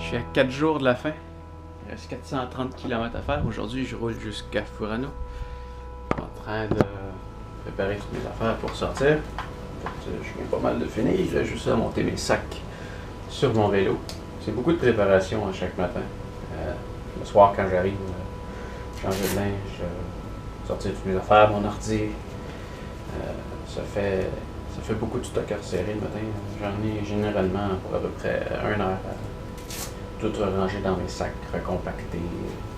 suis à 4 jours de la fin. Il reste 430 km à faire. Aujourd'hui, je roule jusqu'à Furano. En train de préparer toutes mes affaires pour sortir. En fait, je viens pas mal de finir. J'ai juste à monter mes sacs sur mon vélo. C'est beaucoup de préparation à chaque matin. Le soir, quand j'arrive, changer de linge, sortir toutes mes affaires, mon ordi. Ça fait beaucoup de stock à resserrer le matin. J'en ai généralement pour à peu près 1 heure à tout ranger dans mes sacs, recompacter,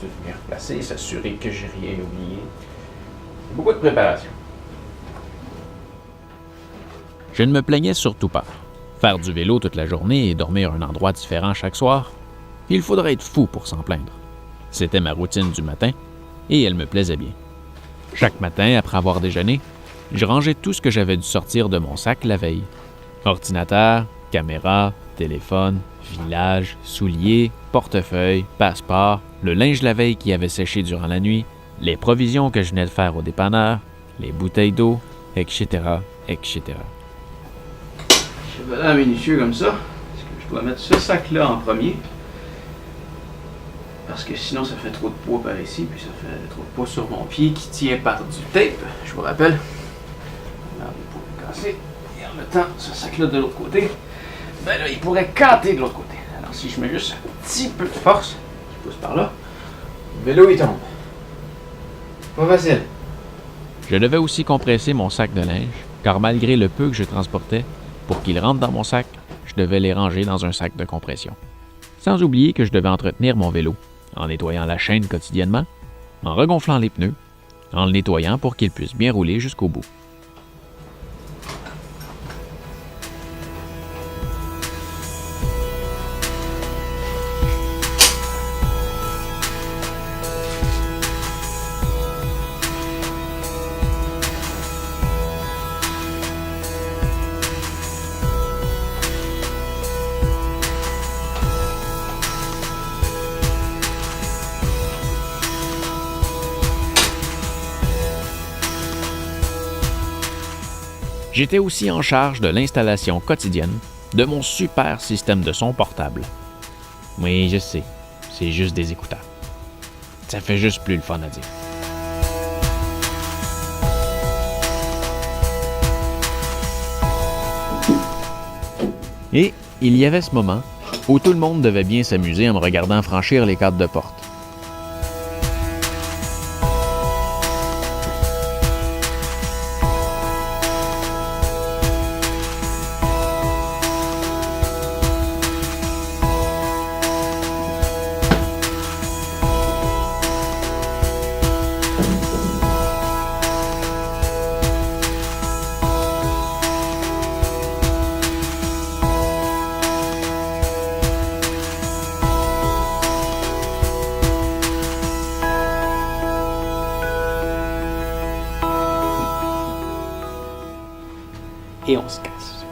tout bien replacer, s'assurer que j'ai rien oublié. Beaucoup de préparation. Je ne me plaignais surtout pas. Faire du vélo toute la journée et dormir à un endroit différent chaque soir, il faudrait être fou pour s'en plaindre. C'était ma routine du matin et elle me plaisait bien. Chaque matin, après avoir déjeuné, je rangeais tout ce que j'avais dû sortir de mon sac la veille. Ordinateur, caméra, téléphone, village, souliers, portefeuille, passeport, le linge la veille qui avait séché durant la nuit, les provisions que je venais de faire au dépanneur, les bouteilles d'eau, etc., etc. Je vais aller minutieux comme ça, parce que je dois mettre ce sac-là en premier. Parce que sinon ça fait trop de poids par ici, puis ça fait trop de poids sur mon pied qui tient par du tape, je vous rappelle. Alors, vous pouvez casser. Et en mettant ce sac-là de l'autre côté, ben là, il pourrait canter de l'autre côté. Alors si je mets juste un petit peu de force, je pousse par là, le vélo il tombe. Pas facile. Je devais aussi compresser mon sac de linge, car malgré le peu que je transportais, pour qu'ils rentrent dans mon sac, je devais les ranger dans un sac de compression. Sans oublier que je devais entretenir mon vélo, en nettoyant la chaîne quotidiennement, en regonflant les pneus, en le nettoyant pour qu'il puisse bien rouler jusqu'au bout. J'étais aussi en charge de l'installation quotidienne de mon super système de son portable. Oui, je sais, c'est juste des écouteurs. Ça fait juste plus le fun à dire. Et il y avait ce moment où tout le monde devait bien s'amuser en me regardant franchir les cadres de porte. Et on se casse.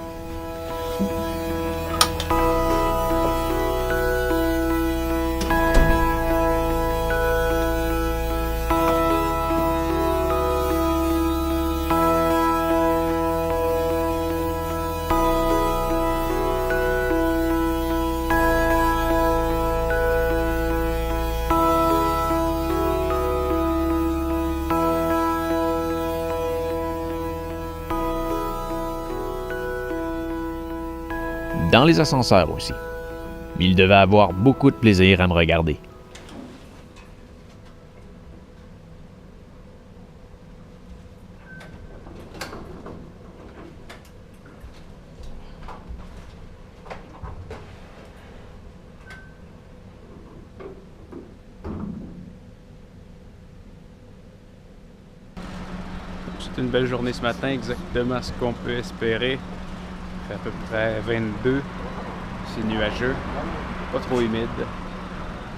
Dans les ascenseurs aussi. Il devait avoir beaucoup de plaisir à me regarder. C'est une belle journée ce matin, exactement ce qu'on peut espérer. Il fait à peu près 22. C'est nuageux, pas trop humide.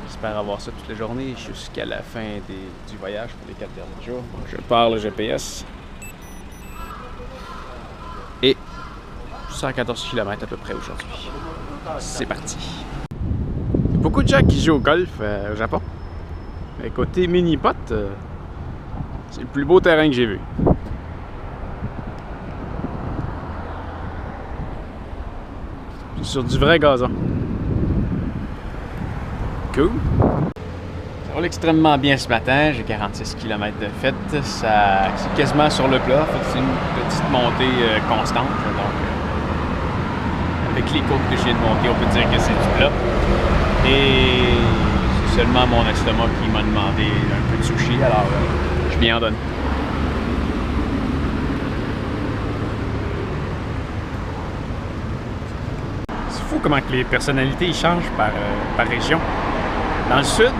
J'espère avoir ça toute la journée jusqu'à la fin du voyage pour les 4 derniers jours. Je pars le GPS. Et 114 km à peu près aujourd'hui. C'est parti. Il y a beaucoup de gens qui jouent au golf au Japon. Mais côté mini-pot, c'est le plus beau terrain que j'ai vu. Sur du vrai gazon. Cool. Ça roule extrêmement bien ce matin. J'ai 46 km de fait. C'est quasiment sur le plat. C'est une petite montée constante. Donc, avec les côtes que je viens de monter, on peut dire que c'est du plat. Et c'est seulement mon estomac qui m'a demandé un peu de sushi. Alors, je m'y en donne. C'est fou comment que les personnalités ils changent par région. Dans le sud,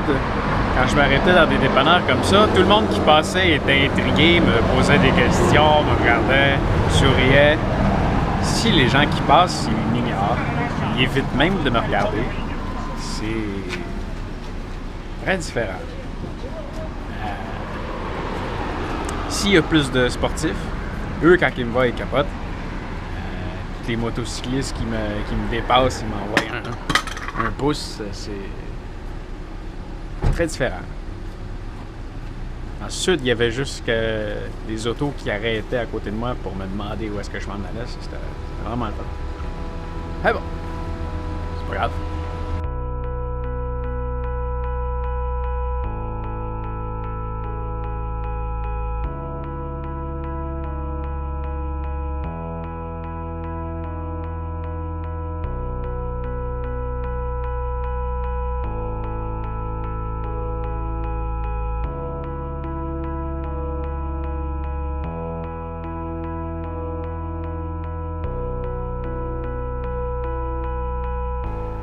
quand je m'arrêtais dans des dépanneurs comme ça, tout le monde qui passait était intrigué, me posait des questions, me regardait, souriait. Si les gens qui passent, ils m'ignorent, ils évitent même de me regarder. C'est très différent. S'il y a plus de sportifs, eux, quand ils me voient, ils capotent. Les motocyclistes qui me dépassent, ils m'envoient un pouce, c'est très différent. Dans le sud, il y avait juste des autos qui arrêtaient à côté de moi pour me demander où est-ce que je m'en allais. C'était vraiment le fun. Mais bon, c'est pas grave.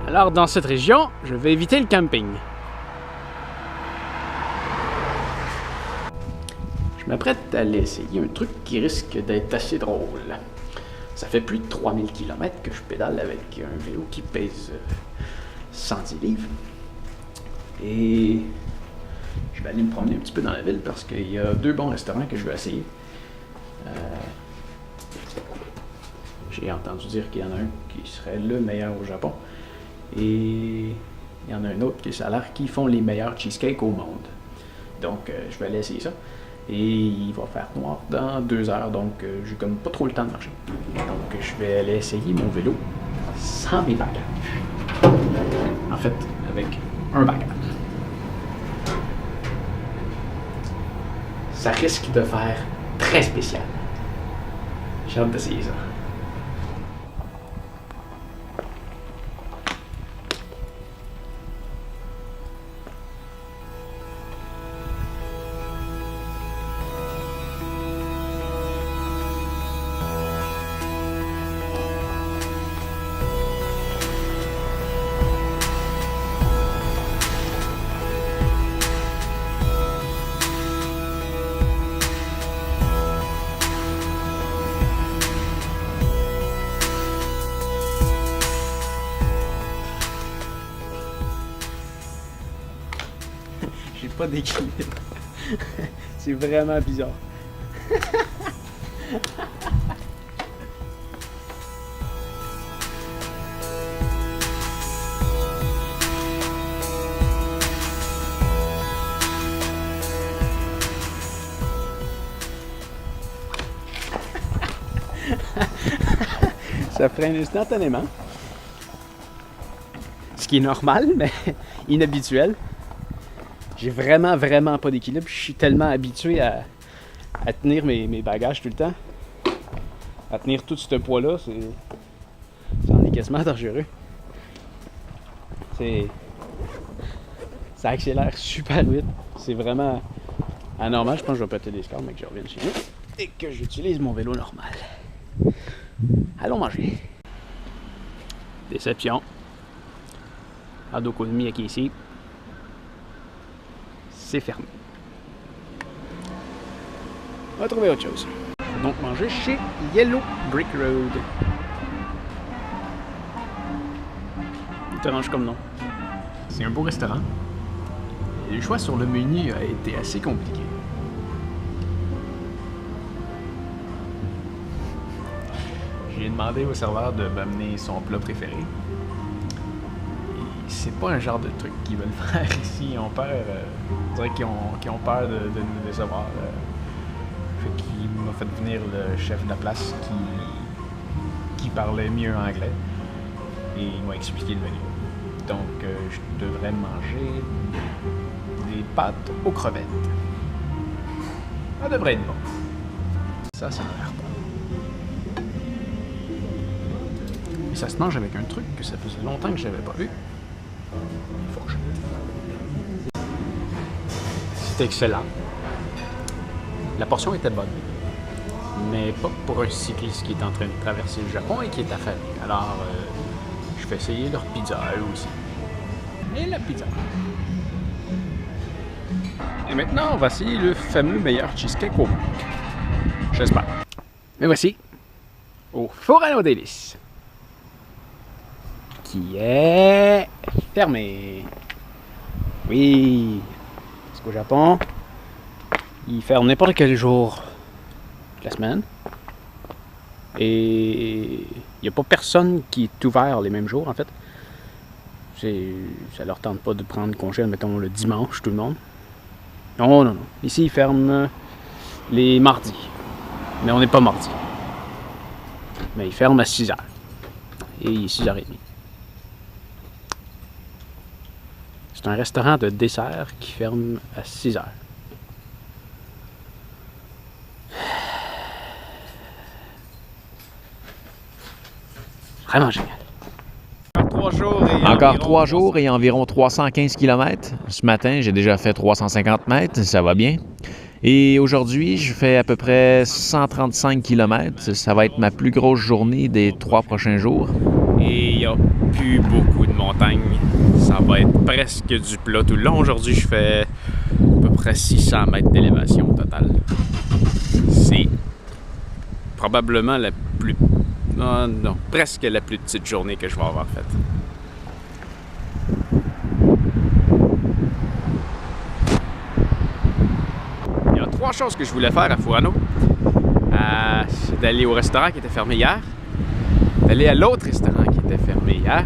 Alors, dans cette région, je vais éviter le camping. Je m'apprête à aller essayer un truc qui risque d'être assez drôle. Ça fait plus de 3000 km que je pédale avec un vélo qui pèse 110 livres. Et je vais aller me promener un petit peu dans la ville parce qu'il y a 2 bons restaurants que je veux essayer. J'ai entendu dire qu'il y en a un qui serait le meilleur au Japon. Et il y en a un autre qui ça a l'air qui font les meilleurs cheesecakes au monde. Donc je vais aller essayer ça. Et il va faire noir dans 2 heures, donc j'ai comme pas trop le temps de marcher. Donc je vais aller essayer mon vélo sans mes bagages. En fait, avec un bagage. Ça risque de faire très spécial. J'ai hâte d'essayer ça. J'ai pas d'équilibre. C'est vraiment bizarre. Ça freine instantanément. Ce qui est normal, mais inhabituel. J'ai vraiment pas d'équilibre. Je suis tellement habitué à tenir mes bagages tout le temps. À tenir tout ce poids-là, ça en est quasiment dangereux. Ça accélère super vite. C'est vraiment anormal. Je pense que je vais péter des scores, mais que je revienne chez nous et que j'utilise mon vélo normal. Allons manger. Déception. Adokonomi qui est ici. C'est fermé. On va trouver autre chose. On va donc manger chez Yellow Brick Road. Étrange comme nom. C'est un beau restaurant. Et le choix sur le menu a été assez compliqué. J'ai demandé au serveur de m'amener son plat préféré. C'est pas un genre de truc qu'ils veulent faire ici. Ils ont peur, on dirait qu'ils ont peur de nous décevoir. Fait qu'il m'a fait venir le chef de la place qui parlait mieux anglais. Et il m'a expliqué le menu. Donc, je devrais manger des pâtes aux crevettes. Ça devrait être bon. Ça a l'air bon. Et ça se mange avec un truc que ça faisait longtemps que je n'avais pas vu. Une fourchette. C'est excellent. La portion était bonne. Mais pas pour un cycliste qui est en train de traverser le Japon et qui est affamé. Alors, je vais essayer leur pizza, eux aussi. Et la pizza. Et maintenant, on va essayer le fameux meilleur cheesecake au monde. J'espère. Mais voici, au Furano Délices, qui est fermé. Oui, parce qu'au Japon, ils ferment n'importe quel jour de la semaine. Et il n'y a pas personne qui est ouvert les mêmes jours, en fait. Ça leur tente pas de prendre congé, mettons, le dimanche, tout le monde. Non, non, non. Ici, ils ferment les mardis. Mais on n'est pas mardi. Mais ils ferment à 6h. Et il est 6h30. C'est un restaurant de dessert qui ferme à 6h. Vraiment génial. Encore 3 jours et environ 315 km. Ce matin, j'ai déjà fait 350 mètres, ça va bien. Et aujourd'hui, je fais à peu près 135 km. Ça va être ma plus grosse journée des 3 prochains jours. Et il n'y a plus beaucoup de montagnes. Ça va être presque du plat tout le long. Aujourd'hui, je fais à peu près 600 mètres d'élévation au total. C'est probablement la plus... Non, presque la plus petite journée que je vais avoir faite. Il y a 3 choses que je voulais faire à Furano. C'est d'aller au restaurant qui était fermé hier, d'aller à l'autre restaurant qui était fermé hier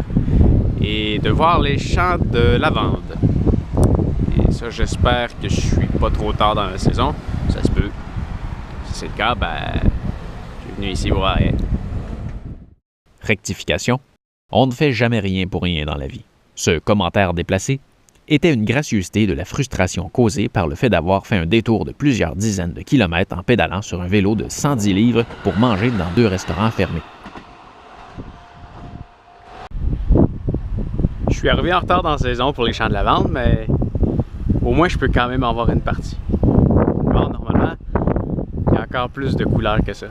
et de voir les champs de lavande. Et ça, j'espère que je suis pas trop tard dans la saison. Ça se peut. Si c'est le cas, je suis venu ici voir rien. Rectification. On ne fait jamais rien pour rien dans la vie. Ce commentaire déplacé était une gracieuseté de la frustration causée par le fait d'avoir fait un détour de plusieurs dizaines de kilomètres en pédalant sur un vélo de 110 livres pour manger dans 2 restaurants fermés. Je suis arrivé en retard dans la saison pour les champs de lavande, mais au moins je peux quand même en voir une partie. Bon, normalement, il y a encore plus de couleurs que ça.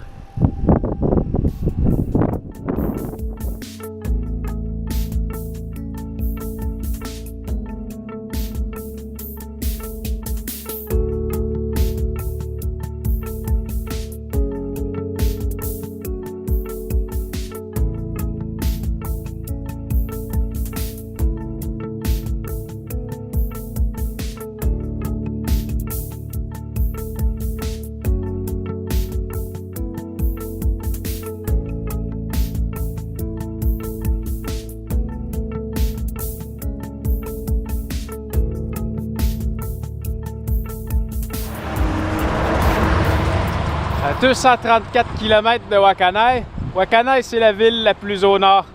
À 234 km de Wakkanai. Wakkanai, c'est la ville la plus au nord.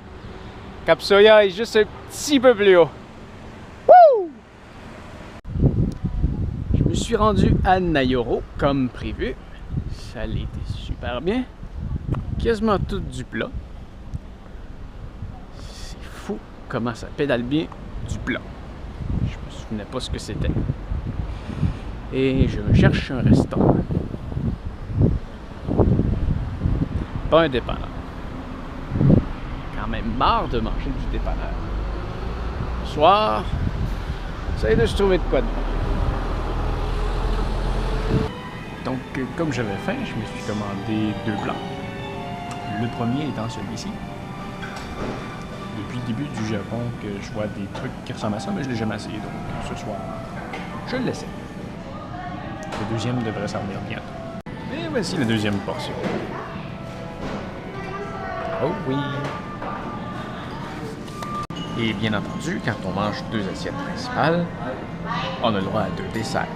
Kapsoya est juste un petit peu plus haut. Wouh! Je me suis rendu à Nayoro comme prévu. Ça a été super bien. Quasiment tout du plat. C'est fou comment ça pédale bien du plat. Je me souvenais pas ce que c'était. Et je cherche un restaurant. Pas un dépanneur. Quand même marre de manger du dépanneur. Le soir, j'essaie de se trouver de quoi de bon. Donc, comme j'avais faim, je me suis commandé 2 plats. Le premier étant celui-ci. Depuis le début du Japon que je vois des trucs qui ressemblent à ça, mais je ne l'ai jamais essayé. Donc, ce soir, je l'essaie. Le deuxième devrait s'en venir bientôt. Et voici la deuxième portion. Oh oui! Et bien entendu, quand on mange 2 assiettes principales, on a le droit à 2 desserts.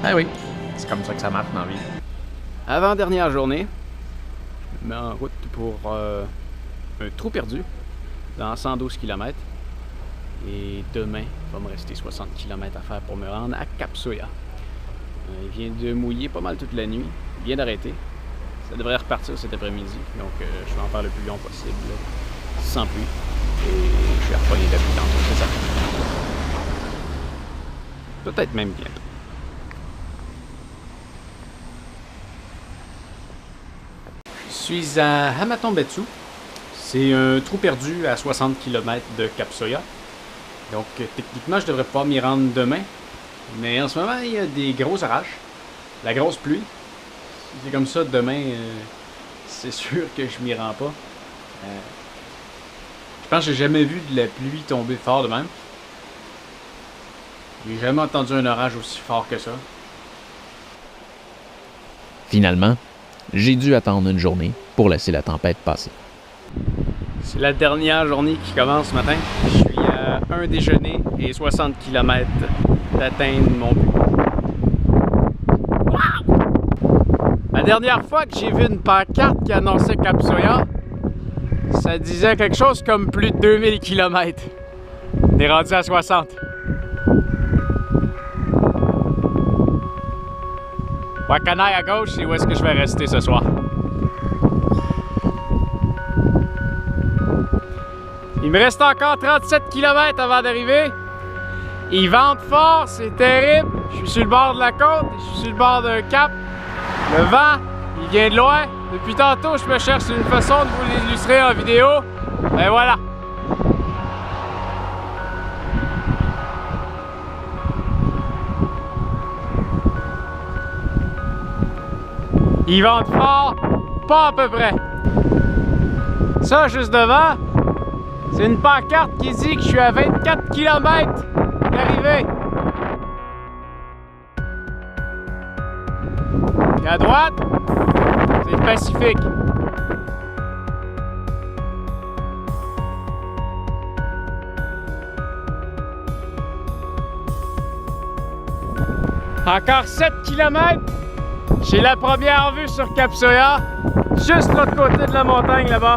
Ah oui, c'est comme ça que ça marche dans la vie. Avant-dernière journée, je me mets en route pour un trou perdu dans 112 km. Et demain, il va me rester 60 km à faire pour me rendre à Cap Soya. Il vient de mouiller pas mal toute la nuit. Il vient d'arrêter. Ça devrait repartir cet après-midi. Donc, je vais en faire le plus long possible, sans pluie. Et je vais repogner la pluie tantôt, c'est ça. Peut-être même bientôt. Je suis à Hamaton-Betsu. C'est un trou perdu à 60 km de Cap Soya. Donc, techniquement, je devrais pouvoir m'y rendre demain. Mais en ce moment, il y a des gros orages. La grosse pluie. Si c'est comme ça demain, c'est sûr que je m'y rends pas. Je pense que j'ai jamais vu de la pluie tomber fort de même. J'ai jamais entendu un orage aussi fort que ça. Finalement, j'ai dû attendre une journée pour laisser la tempête passer. C'est la dernière journée qui commence ce matin. Je suis à un déjeuner et 60 km d'atteindre mon but. Wow! La dernière fois que j'ai vu une pancarte qui annonçait Cap Soya, ça disait quelque chose comme plus de 2000 km. On est rendu à 60. Wakanaï à gauche, c'est où est-ce que je vais rester ce soir. Il me reste encore 37 km avant d'arriver. Il vente fort, c'est terrible. Je suis sur le bord de la côte, je suis sur le bord d'un cap. Le vent, il vient de loin. Depuis tantôt, je me cherche une façon de vous l'illustrer en vidéo. Et voilà. Il vente fort, pas à peu près. Ça, juste devant, c'est une pancarte qui dit que je suis à 24 km d'arrivée. Et à droite, c'est le Pacifique. Encore 7 km. J'ai la première vue sur Cap Soya, juste de l'autre côté de la montagne là-bas.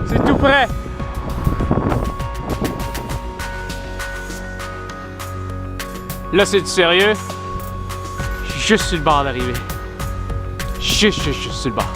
C'est tout près. Là, c'est du sérieux. Je suis juste sur le bord d'arriver. Juste sur le bord.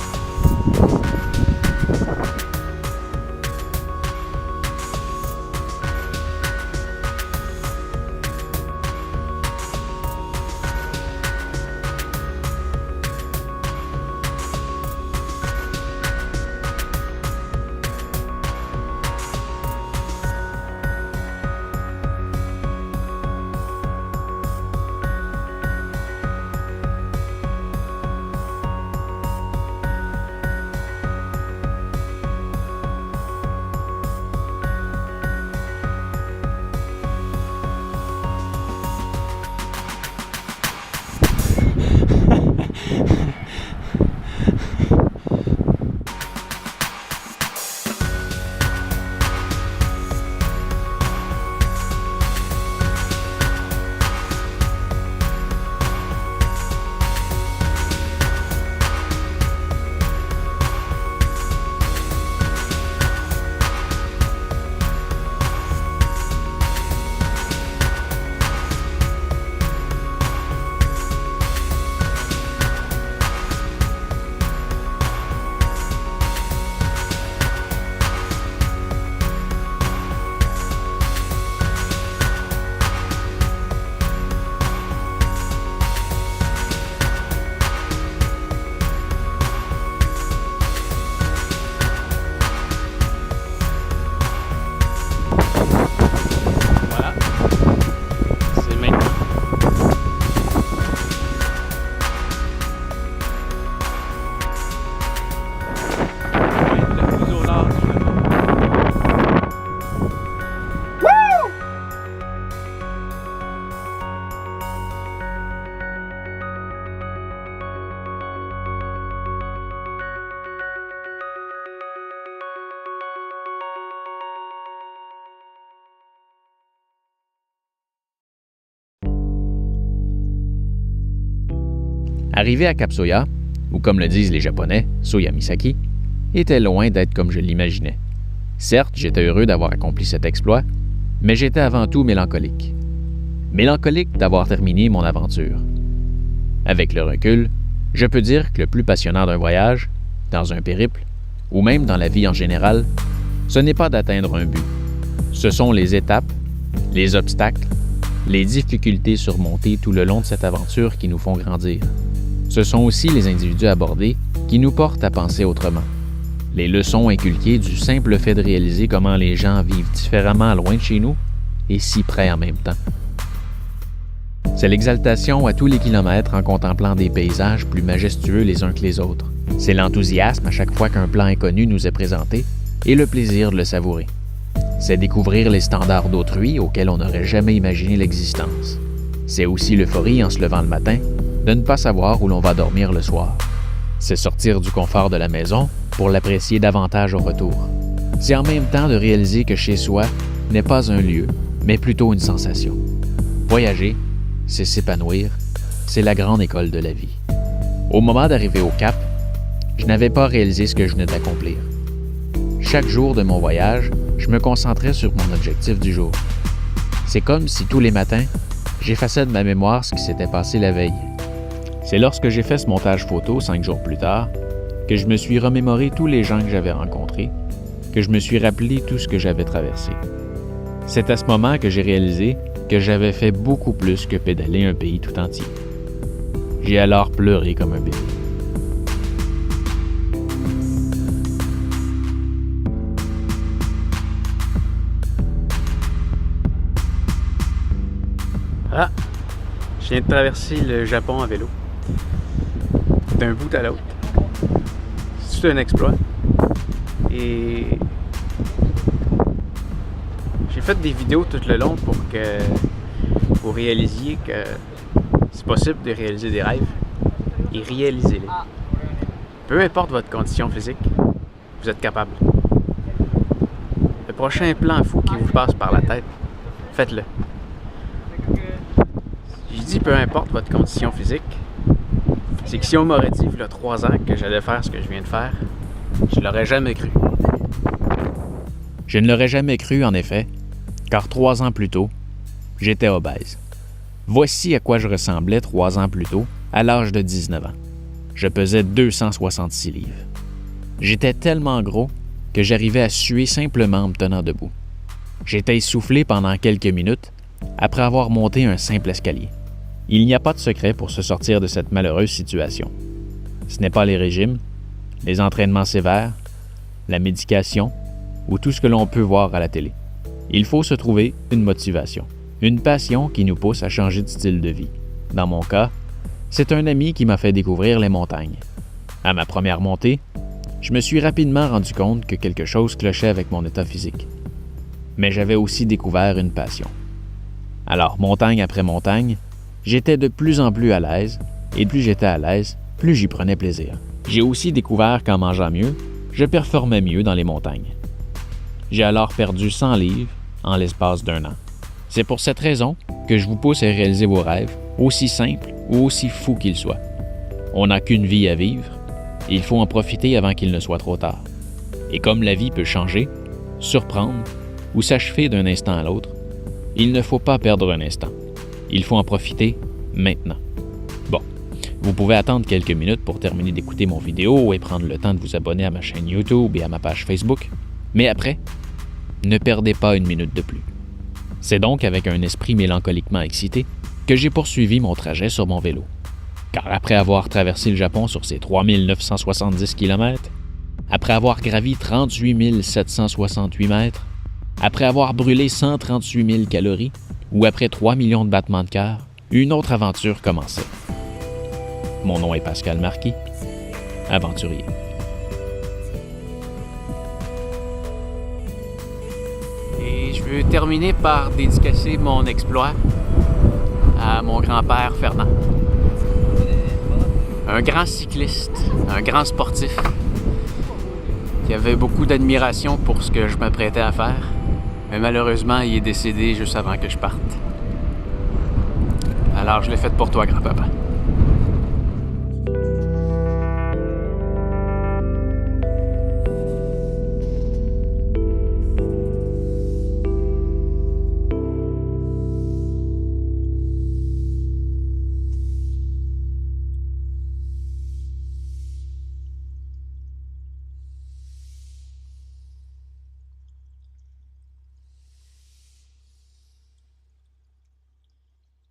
Arrivé à Cap Soya, ou comme le disent les Japonais, Soya Misaki, était loin d'être comme je l'imaginais. Certes, j'étais heureux d'avoir accompli cet exploit, mais j'étais avant tout mélancolique. Mélancolique d'avoir terminé mon aventure. Avec le recul, je peux dire que le plus passionnant d'un voyage, dans un périple, ou même dans la vie en général, ce n'est pas d'atteindre un but. Ce sont les étapes, les obstacles, les difficultés surmontées tout le long de cette aventure qui nous font grandir. Ce sont aussi les individus abordés qui nous portent à penser autrement. Les leçons inculquées du simple fait de réaliser comment les gens vivent différemment loin de chez nous et si près en même temps. C'est l'exaltation à tous les kilomètres en contemplant des paysages plus majestueux les uns que les autres. C'est l'enthousiasme à chaque fois qu'un plan inconnu nous est présenté et le plaisir de le savourer. C'est découvrir les standards d'autrui auxquels on n'aurait jamais imaginé l'existence. C'est aussi l'euphorie en se levant le matin de ne pas savoir où l'on va dormir le soir. C'est sortir du confort de la maison pour l'apprécier davantage au retour. C'est en même temps de réaliser que chez soi n'est pas un lieu, mais plutôt une sensation. Voyager, c'est s'épanouir, c'est la grande école de la vie. Au moment d'arriver au Cap, je n'avais pas réalisé ce que je venais d'accomplir. Chaque jour de mon voyage, je me concentrais sur mon objectif du jour. C'est comme si tous les matins, j'effaçais de ma mémoire ce qui s'était passé la veille. C'est lorsque j'ai fait ce montage photo 5 jours plus tard que je me suis remémoré tous les gens que j'avais rencontrés, que je me suis rappelé tout ce que j'avais traversé. C'est à ce moment que j'ai réalisé que j'avais fait beaucoup plus que pédaler un pays tout entier. J'ai alors pleuré comme un bébé. Ah! Je viens de traverser le Japon à vélo. D'un bout à l'autre. C'est un exploit. Et j'ai fait des vidéos tout le long pour que vous réalisiez que c'est possible de réaliser des rêves et réalisez-les. Peu importe votre condition physique, vous êtes capable. Le prochain plan fou qui vous passe par la tête, faites-le. Je dis peu importe votre condition physique, c'est que si on m'aurait dit il y a 3 ans que j'allais faire ce que je viens de faire, je l'aurais jamais cru. Je ne l'aurais jamais cru, en effet, car 3 ans plus tôt, j'étais obèse. Voici à quoi je ressemblais 3 ans plus tôt, à l'âge de 19 ans. Je pesais 266 livres. J'étais tellement gros que j'arrivais à suer simplement en me tenant debout. J'étais essoufflé pendant quelques minutes après avoir monté un simple escalier. Il n'y a pas de secret pour se sortir de cette malheureuse situation. Ce n'est pas les régimes, les entraînements sévères, la médication ou tout ce que l'on peut voir à la télé. Il faut se trouver une motivation, une passion qui nous pousse à changer de style de vie. Dans mon cas, c'est un ami qui m'a fait découvrir les montagnes. À ma première montée, je me suis rapidement rendu compte que quelque chose clochait avec mon état physique. Mais j'avais aussi découvert une passion. Alors, montagne après montagne, j'étais de plus en plus à l'aise, et plus j'étais à l'aise, plus j'y prenais plaisir. J'ai aussi découvert qu'en mangeant mieux, je performais mieux dans les montagnes. J'ai alors perdu 100 livres en l'espace d'1 an. C'est pour cette raison que je vous pousse à réaliser vos rêves, aussi simples ou aussi fous qu'ils soient. On n'a qu'une vie à vivre, et il faut en profiter avant qu'il ne soit trop tard. Et comme la vie peut changer, surprendre ou s'achever d'un instant à l'autre, il ne faut pas perdre un instant. Il faut en profiter maintenant. Bon, vous pouvez attendre quelques minutes pour terminer d'écouter mon vidéo et prendre le temps de vous abonner à ma chaîne YouTube et à ma page Facebook. Mais après, ne perdez pas une minute de plus. C'est donc avec un esprit mélancoliquement excité que j'ai poursuivi mon trajet sur mon vélo. Car après avoir traversé le Japon sur ses 3970 km, après avoir gravi 38 768 mètres, après avoir brûlé 138 000 calories, ou après 3 millions de battements de cœur, une autre aventure commençait. Mon nom est Pascal Marquis, aventurier. Et je veux terminer par dédicacer mon exploit à mon grand-père Fernand. Un grand cycliste, un grand sportif, qui avait beaucoup d'admiration pour ce que je m'apprêtais à faire. Mais malheureusement, il est décédé juste avant que je parte. Alors, je l'ai fait pour toi, grand-papa.